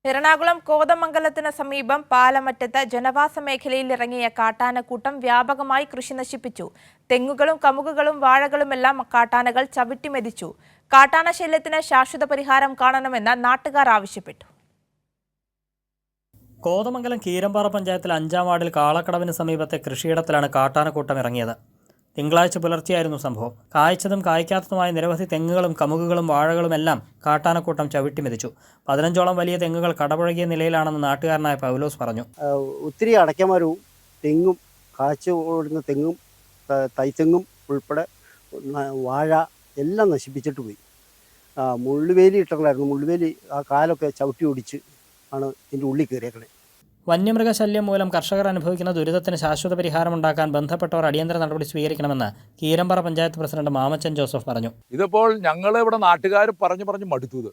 എറണാകുളം കോതമംഗലത്തിന് സമീപം പാലമറ്റത്ത് ജനവാസ മേഖലയിൽ ഇറങ്ങിയ കാട്ടാനക്കൂട്ടം വ്യാപകമായി കൃഷി നശിപ്പിച്ചു. തെങ്ങുകളും കമുകുകളും വാഴകളുമെല്ലാം കാട്ടാനകൾ ചവിട്ടിമെതിച്ചു. കാട്ടാന ശല്യത്തിന് ശാശ്വത പരിഹാരം കാണണമെന്ന് നാട്ടുകാർ ആവശ്യപ്പെട്ടു. കോതമംഗലം കീരമ്പാറ പഞ്ചായത്തിൽ 5-ാം വാർഡിൽ കാളക്കടവിന് സമീപത്തെ കൃഷിയിടത്തിലാണ് കാട്ടാനക്കൂട്ടം ഇറങ്ങിയത്. തിങ്കളാഴ്ച പുലർച്ചെയായിരുന്നു സംഭവം. കായ്ച്ചതും കായ്ക്കാത്തതുമായ നിരവധി തെങ്ങുകളും കമുകുകളും വാഴകളുമെല്ലാം കാട്ടാനക്കൂട്ടം ചവിട്ടിമെതിച്ചു. 15ഓളം വലിയ തെങ്ങുകൾ കടപുഴകിയ നിലയിലാണെന്ന് നാട്ടുകാരനായ പൗലോസ് പറഞ്ഞു. ഒത്തിരി അടയ്ക്കമരവും തെങ്ങും കാച്ചു ഓടുന്ന തെങ്ങും തൈത്തെങ്ങും ഉൾപ്പെടെ വാഴ എല്ലാം നശിപ്പിച്ചിട്ട് പോയി. മുള്ളുവേലി ഇട്ടിട്ടുണ്ടായിരുന്നു. മുള്ളുവേലി ആ കാലൊക്കെ ചവിട്ടി ഓടിച്ച് ആണ് ഇതിൻ്റെ ഉള്ളിൽ കയറിയേക്കണേ. വന്യമൃഗശല്യം മൂലം കർഷകർ അനുഭവിക്കുന്ന ദുരിതത്തിന് ശാശ്വത പരിഹാരമുണ്ടാക്കാൻ ബന്ധപ്പെട്ടവർ അടിയന്തര നടപടി സ്വീകരിക്കണമെന്ന് കീരമ്പാറ പഞ്ചായത്ത് പ്രസിഡന്റ് മാമച്ചൻ ജോസഫ് പറഞ്ഞു. ഇതിപ്പോൾ ഞങ്ങൾ ഇവിടെ നാട്ടുകാർ പറഞ്ഞു മടുത്തത്.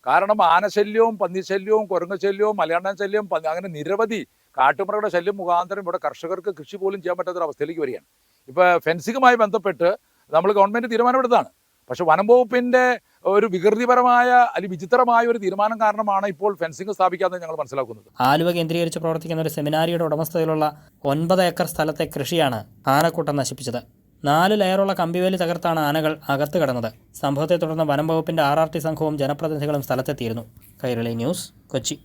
കാരണം ആനശല്യവും പന്നിശല്യവും കുരങ്ങശല്യവും മലയാളം ശല്യം അങ്ങനെ നിരവധി കാട്ടുമൃഗങ്ങളുടെ ശല്യം മുഖാന്തരം ഇവിടെ കർഷകർക്ക് കൃഷി പോലും ചെയ്യാൻ പറ്റാത്തൊരവസ്ഥയിലേക്ക് വരികയാണ്. ഇപ്പോൾ ഫെൻസിങ്ങുമായി ബന്ധപ്പെട്ട് നമ്മൾ ഗവൺമെൻറ് തീരുമാനമെടുത്താണ്. പക്ഷെ വനം വകുപ്പിൻ്റെ ഒരു വികൃതിപരമായ അല്ലെങ്കിൽ വിചിത്രമായ ഒരു തീരുമാനം കാരണമാണ് ഇപ്പോൾ ഫെൻസിംഗ് സ്ഥാപിക്കാമെന്ന് ഞങ്ങൾ മനസ്സിലാക്കുന്നത്. ആലുവ കേന്ദ്രീകരിച്ച് പ്രവർത്തിക്കുന്ന ഒരു സെമിനാരിയുടെ ഉടമസ്ഥതയിലുള്ള 9 ഏക്കർ സ്ഥലത്തെ കൃഷിയാണ് ആനക്കൂട്ടം നശിപ്പിച്ചത്. 4 ലെയറുള്ള കമ്പിവേലി തകർത്താണ് ആനകൾ അകത്ത് കടന്നത്. സംഭവത്തെ തുടർന്ന് വനം വകുപ്പിന്റെ RRT സംഘവും ജനപ്രതിനിധികളും സ്ഥലത്തെത്തിയിരുന്നു. കൈരളി ന്യൂസ്, കൊച്ചി.